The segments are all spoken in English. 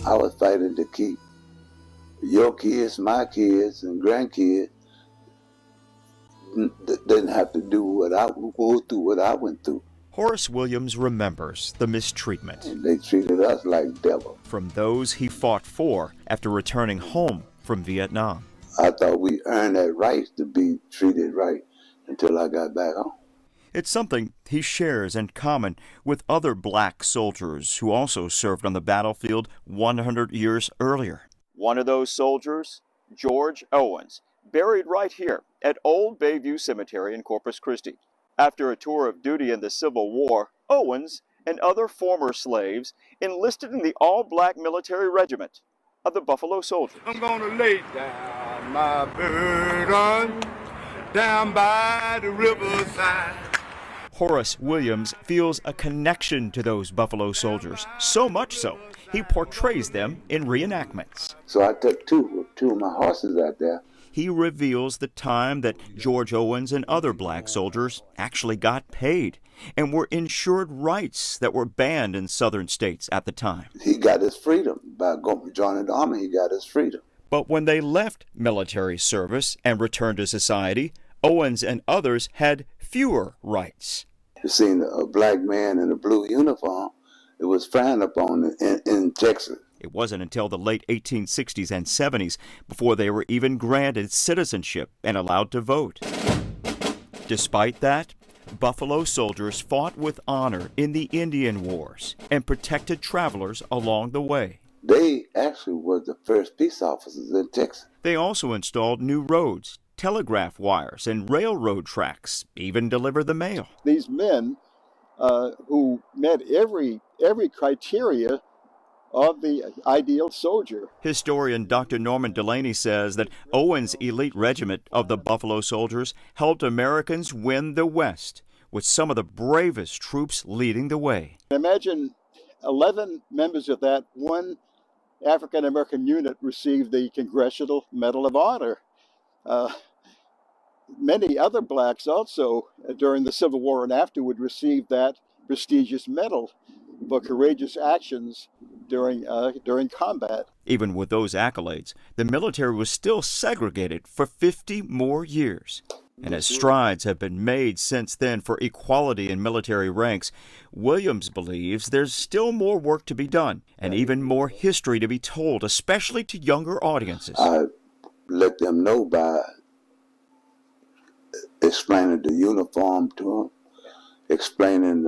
I was fighting to keep your kids, my kids, and grandkids didn't have to go through what I went through. Horace Williams remembers the mistreatment. And they treated us like devils. From those he fought for after returning home from Vietnam. I thought we earned that right to be treated right until I got back home. It's something he shares in common with other black soldiers who also served on the battlefield 100 years earlier. One of those soldiers, George Owens, buried right here at Old Bayview Cemetery in Corpus Christi. After a tour of duty in the Civil War, Owens and other former slaves enlisted in the all-black military regiment of the Buffalo Soldiers. I'm gonna lay down my burden down by the riverside. Horace Williams feels a connection to those Buffalo Soldiers, so much so he portrays them in reenactments. So I took two of my horses out there. He reveals the time that George Owens and other black soldiers actually got paid and were insured rights that were banned in southern states at the time. He got his freedom. By joining the Army, he got his freedom. But when they left military service and returned to society, Owens and others had fewer rights. You seen a black man in a blue uniform, it was frowned upon in Texas. It wasn't until the late 1860s and 70s before they were even granted citizenship and allowed to vote. Despite that, Buffalo soldiers fought with honor in the Indian Wars and protected travelers along the way. They actually were the first peace officers in Texas. They also installed new roads, telegraph wires, and railroad tracks, even delivered the mail. These men who met every criteria of the ideal soldier. Historian Dr. Norman Delaney says that Owens' elite regiment of the Buffalo Soldiers helped Americans win the West, with some of the bravest troops leading the way. Imagine 11 members of that one African-American unit received the Congressional Medal of Honor. Many other blacks also, during the Civil War and after, would receive that prestigious medal for courageous actions during combat. Even with those accolades, the military was still segregated for 50 more years. And as strides have been made since then for equality in military ranks, Williams believes there's still more work to be done and even more history to be told, especially to younger audiences. I let them know by explaining the uniform to them, explaining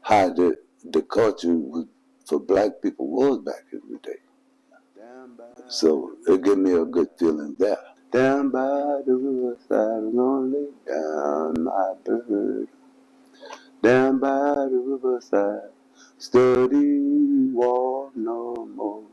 how the culture for black people was back in the day. So it gave me a good feeling there. Down by the riverside, I'm gonna lay down my burden. Down by the riverside, study war no more.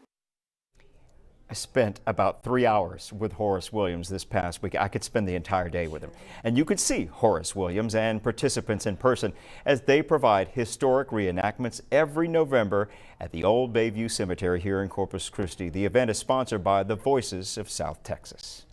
I spent about 3 hours with Horace Williams this past week. I could spend the entire day with him. And you could see Horace Williams and participants in person as they provide historic reenactments every November at the Old Bayview Cemetery here in Corpus Christi. The event is sponsored by the Voices of South Texas.